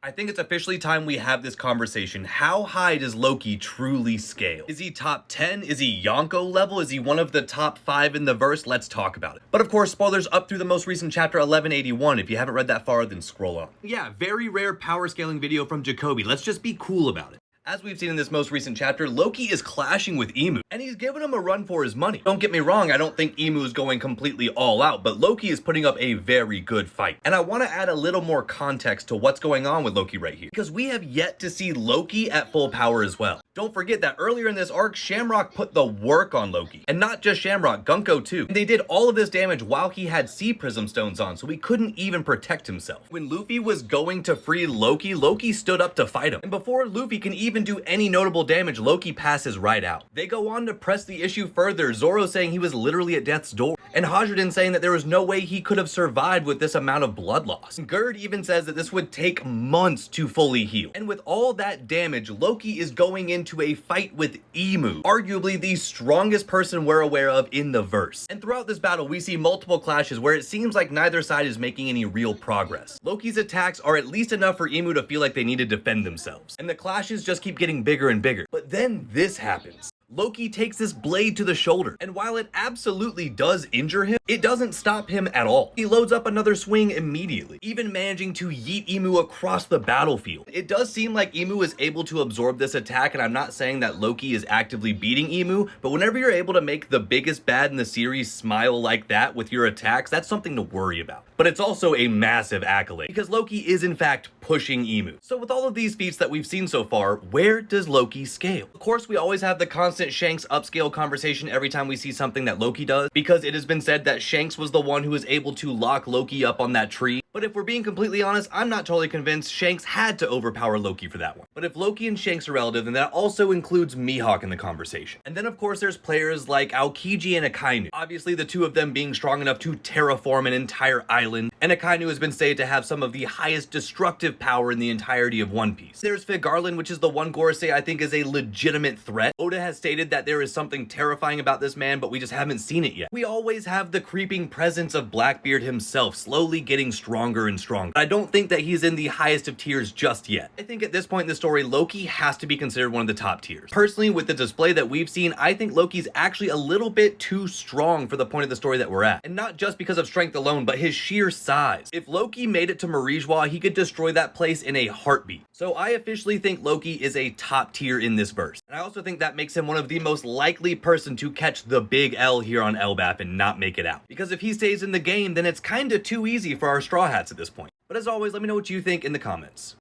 I think it's officially time we have this conversation. How high does Loki truly scale? Is he top 10? Is he Yonko level? Is he one of the top 5 in the verse? Let's talk about it. But of course, spoilers up through the most recent chapter 1181. If you haven't read that far, then scroll on. Yeah, very rare power scaling video from Jacoby. Let's just be cool about it. As we've seen in this most recent chapter, Loki is clashing with Emu, and he's giving him a run for his money. Don't get me wrong, I don't think Emu is going completely all out, but Loki is putting up a very good fight. And I want to add a little more context to what's going on with Loki right here, because we have yet to see Loki at full power as well. Don't forget that earlier in this arc, Shamrock put the work on Loki. And not just Shamrock, Gunko too. And they did all of this damage while he had Sea Prism Stones on, so he couldn't even protect himself. When Luffy was going to free Loki, Loki stood up to fight him. And before Luffy can even do any notable damage, Loki passes right out. They go on to press the issue further, Zoro saying he was literally at death's door, and Hajridin saying that there was no way he could have survived with this amount of blood loss. Gerd even says that this would take months to fully heal. And with all that damage, Loki is going into a fight with Emu, arguably the strongest person we're aware of in the verse. And throughout this battle, we see multiple clashes where it seems like neither side is making any real progress. Loki's attacks are at least enough for Emu to feel like they need to defend themselves, and the clashes just keep getting bigger and bigger. But then this happens. Loki takes this blade to the shoulder, and while it absolutely does injure him, it doesn't stop him at all. He loads up another swing immediately, even managing to yeet Emu across the battlefield. It does seem like Emu is able to absorb this attack, and I'm not saying that Loki is actively beating Emu, but whenever you're able to make the biggest bad in the series smile like that with your attacks, that's something to worry about. But it's also a massive accolade, because Loki is in fact pushing Emu. So with all of these feats that we've seen so far, where does Loki scale? Of course, we always have the constant Shanks upscale conversation every time we see something that Loki does, because it has been said that Shanks was the one who was able to lock Loki up on that tree. But if we're being completely honest, I'm not totally convinced Shanks had to overpower Loki for that one. But if Loki and Shanks are relative, then that also includes Mihawk in the conversation. And then of course there's players like Aokiji and Akainu. Obviously the two of them being strong enough to terraform an entire island, and Akainu has been stated to have some of the highest destructive power in the entirety of One Piece. There's Fit Garland, which is the one Gorosei I think is a legitimate threat. Oda has stated that there is something terrifying about this man, but we just haven't seen it yet. We always have the creeping presence of Blackbeard himself, slowly getting stronger and stronger. I don't think that he's in the highest of tiers just yet. I think at this point in the story, Loki has to be considered one of the top tiers. Personally, with the display that we've seen, I think Loki's actually a little bit too strong for the point of the story that we're at. And not just because of strength alone, but his sheer size. If Loki made it to Marijois, he could destroy that place in a heartbeat. So I officially think Loki is a top tier in this verse. And I also think that makes him one of the most likely person to catch the big L here on Elbaf and not make it out. Because if he stays in the game, then it's kinda too easy for our Straw Hats at this point. But as always, let me know what you think in the comments.